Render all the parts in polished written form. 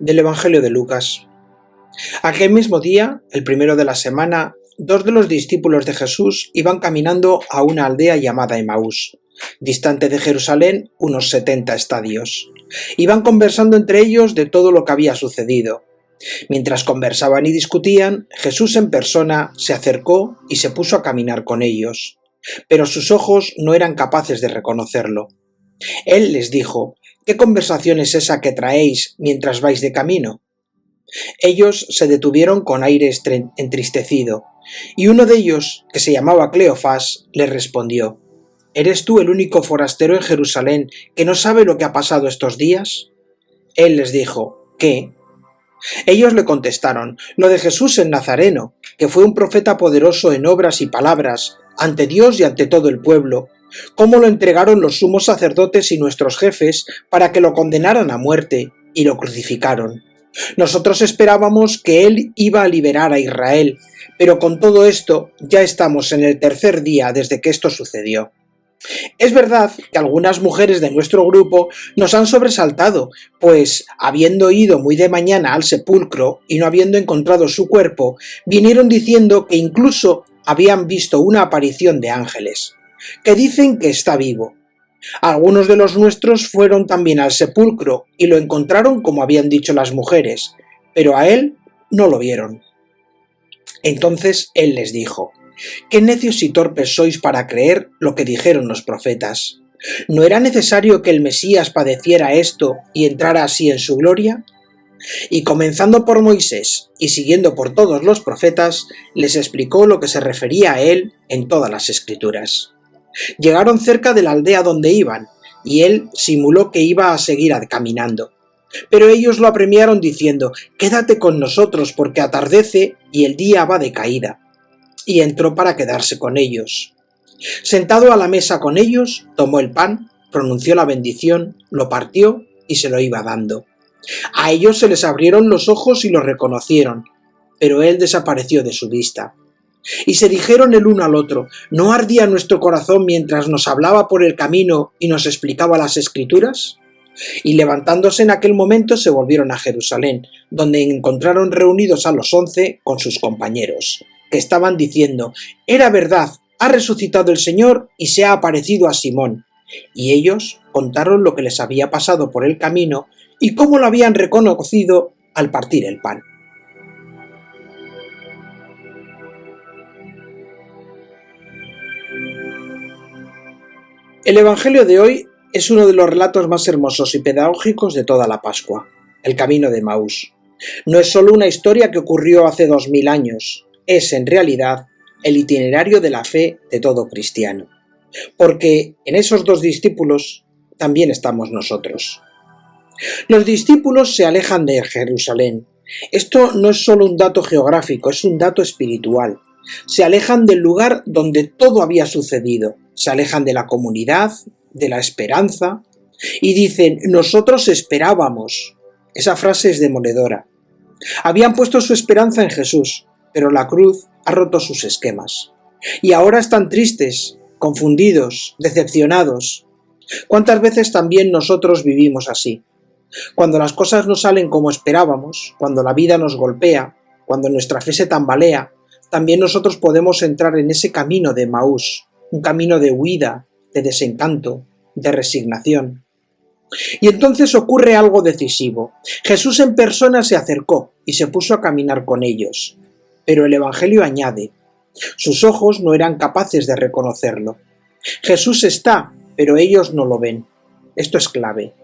Del Evangelio de Lucas. Aquel mismo día, el primero de la semana, dos de los discípulos de Jesús iban caminando a una aldea llamada Emaús, distante de Jerusalén unos 70 estadios. Iban conversando entre ellos de todo lo que había sucedido. Mientras conversaban y discutían, Jesús en persona se acercó y se puso a caminar con ellos, pero sus ojos no eran capaces de reconocerlo. Él les dijo: ¿Qué conversación es esa que traéis mientras vais de camino? Ellos se detuvieron con aire entristecido, y uno de ellos, que se llamaba Cleofás, le respondió: ¿Eres tú el único forastero en Jerusalén que no sabe lo que ha pasado estos días? Él les dijo: ¿Qué? Ellos le contestaron: lo de Jesús el Nazareno, que fue un profeta poderoso en obras y palabras, ante Dios y ante todo el pueblo, cómo lo entregaron los sumos sacerdotes y nuestros jefes para que lo condenaran a muerte, y lo crucificaron. Nosotros esperábamos que él iba a liberar a Israel, pero con todo esto ya estamos en el tercer día desde que esto sucedió. Es verdad que algunas mujeres de nuestro grupo nos han sobresaltado, pues, habiendo ido muy de mañana al sepulcro y no habiendo encontrado su cuerpo, vinieron diciendo que incluso habían visto una aparición de ángeles, que dicen que está vivo. Algunos de los nuestros fueron también al sepulcro y lo encontraron como habían dicho las mujeres, pero a él no lo vieron. Entonces él les dijo: «Qué necios y torpes sois para creer lo que dijeron los profetas. ¿No era necesario que el Mesías padeciera esto y entrara así en su gloria?» Y comenzando por Moisés y siguiendo por todos los profetas, les explicó lo que se refería a él en todas las Escrituras. Llegaron cerca de la aldea donde iban, y él simuló que iba a seguir caminando. Pero ellos lo apremiaron diciendo: «Quédate con nosotros porque atardece y el día va de caída». Y entró para quedarse con ellos. Sentado a la mesa con ellos, tomó el pan, pronunció la bendición, lo partió y se lo iba dando. A ellos se les abrieron los ojos y lo reconocieron, pero él desapareció de su vista. Y se dijeron el uno al otro: ¿no ardía nuestro corazón mientras nos hablaba por el camino y nos explicaba las Escrituras? Y levantándose en aquel momento se volvieron a Jerusalén, donde encontraron reunidos a los 11 con sus compañeros, que estaban diciendo: «Era verdad, ha resucitado el Señor y se ha aparecido a Simón». Y ellos contaron lo que les había pasado por el camino y cómo lo habían reconocido al partir el pan. El Evangelio de hoy es uno de los relatos más hermosos y pedagógicos de toda la Pascua, el camino de Emaús. No es solo una historia que ocurrió hace 2000 años, es en realidad el itinerario de la fe de todo cristiano, porque en esos dos discípulos también estamos nosotros. Los discípulos se alejan de Jerusalén. Esto no es solo un dato geográfico, es un dato espiritual. Se alejan del lugar donde todo había sucedido, se alejan de la comunidad, de la esperanza, y dicen: «Nosotros esperábamos». Esa frase es demoledora. Habían puesto su esperanza en Jesús, pero la cruz ha roto sus esquemas. Y ahora están tristes, confundidos, decepcionados. ¿Cuántas veces también nosotros vivimos así? Cuando las cosas no salen como esperábamos, cuando la vida nos golpea, cuando nuestra fe se tambalea, también nosotros podemos entrar en ese camino de Emaús, un camino de huida, de desencanto, de resignación. Y entonces ocurre algo decisivo. Jesús en persona se acercó y se puso a caminar con ellos. Pero el Evangelio añade: sus ojos no eran capaces de reconocerlo. Jesús está, pero ellos no lo ven. Esto es clave.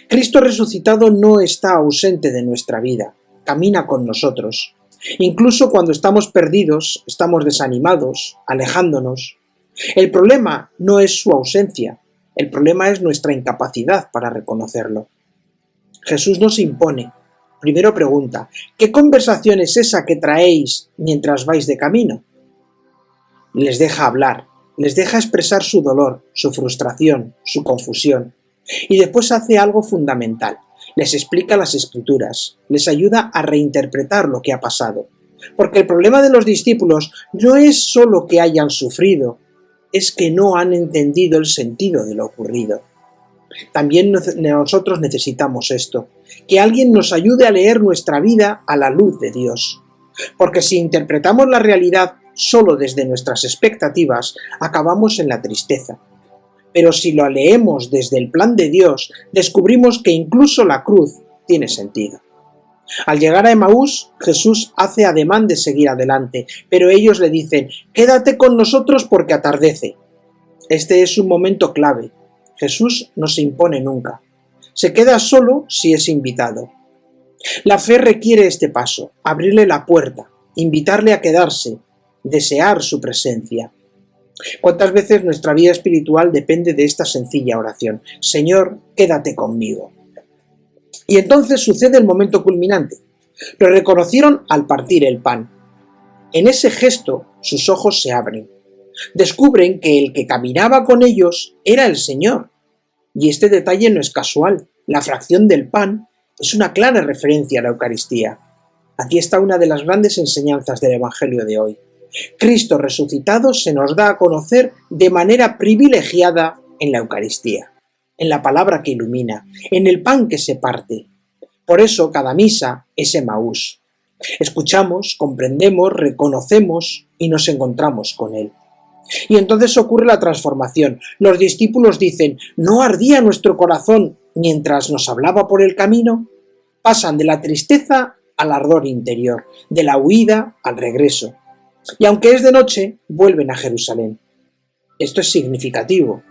Cristo resucitado no está ausente de nuestra vida, camina con nosotros. Incluso cuando estamos perdidos, estamos desanimados, alejándonos. El problema no es su ausencia, el problema es nuestra incapacidad para reconocerlo. Jesús nos impone. Primero pregunta: ¿qué conversación es esa que traéis mientras vais de camino? Les deja hablar, les deja expresar su dolor, su frustración, su confusión. Y después hace algo fundamental. Les explica las Escrituras, les ayuda a reinterpretar lo que ha pasado. Porque el problema de los discípulos no es solo que hayan sufrido, es que no han entendido el sentido de lo ocurrido. También nosotros necesitamos esto, que alguien nos ayude a leer nuestra vida a la luz de Dios. Porque si interpretamos la realidad solo desde nuestras expectativas, acabamos en la tristeza. Pero si lo leemos desde el plan de Dios, descubrimos que incluso la cruz tiene sentido. Al llegar a Emaús, Jesús hace ademán de seguir adelante, pero ellos le dicen: «Quédate con nosotros porque atardece». Este es un momento clave. Jesús no se impone nunca. Se queda solo si es invitado. La fe requiere este paso, abrirle la puerta, invitarle a quedarse, desear su presencia. ¿Cuántas veces nuestra vida espiritual depende de esta sencilla oración? Señor, quédate conmigo. Y entonces sucede el momento culminante. Lo reconocieron al partir el pan. En ese gesto sus ojos se abren. Descubren que el que caminaba con ellos era el Señor. Y este detalle no es casual. La fracción del pan es una clara referencia a la Eucaristía. Aquí está una de las grandes enseñanzas del Evangelio de hoy. Cristo resucitado se nos da a conocer de manera privilegiada en la Eucaristía, en la palabra que ilumina, en el pan que se parte. Por eso cada misa es Emaús. Escuchamos, comprendemos, reconocemos y nos encontramos con Él. Y entonces ocurre la transformación. Los discípulos dicen: ¿no ardía nuestro corazón mientras nos hablaba por el camino? Pasan de la tristeza al ardor interior, de la huida al regreso. Y aunque es de noche, vuelven a Jerusalén. Esto es significativo.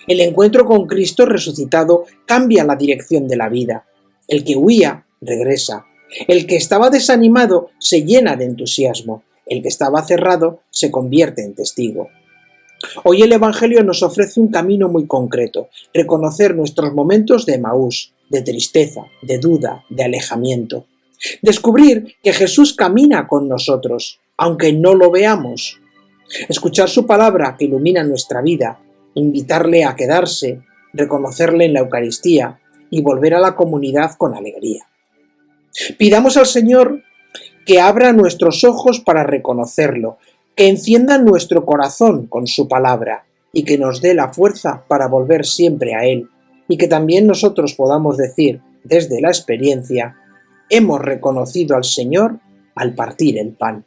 El encuentro con Cristo resucitado cambia la dirección de la vida. El que huía, regresa. El que estaba desanimado se llena de entusiasmo. El que estaba cerrado se convierte en testigo. Hoy el Evangelio nos ofrece un camino muy concreto: reconocer nuestros momentos de Emaús, de tristeza, de duda, de alejamiento. Descubrir que Jesús camina con nosotros, aunque no lo veamos. Escuchar su palabra que ilumina nuestra vida, invitarle a quedarse, reconocerle en la Eucaristía y volver a la comunidad con alegría. Pidamos al Señor que abra nuestros ojos para reconocerlo, que encienda nuestro corazón con su palabra y que nos dé la fuerza para volver siempre a Él, y que también nosotros podamos decir desde la experiencia: hemos reconocido al Señor al partir el pan.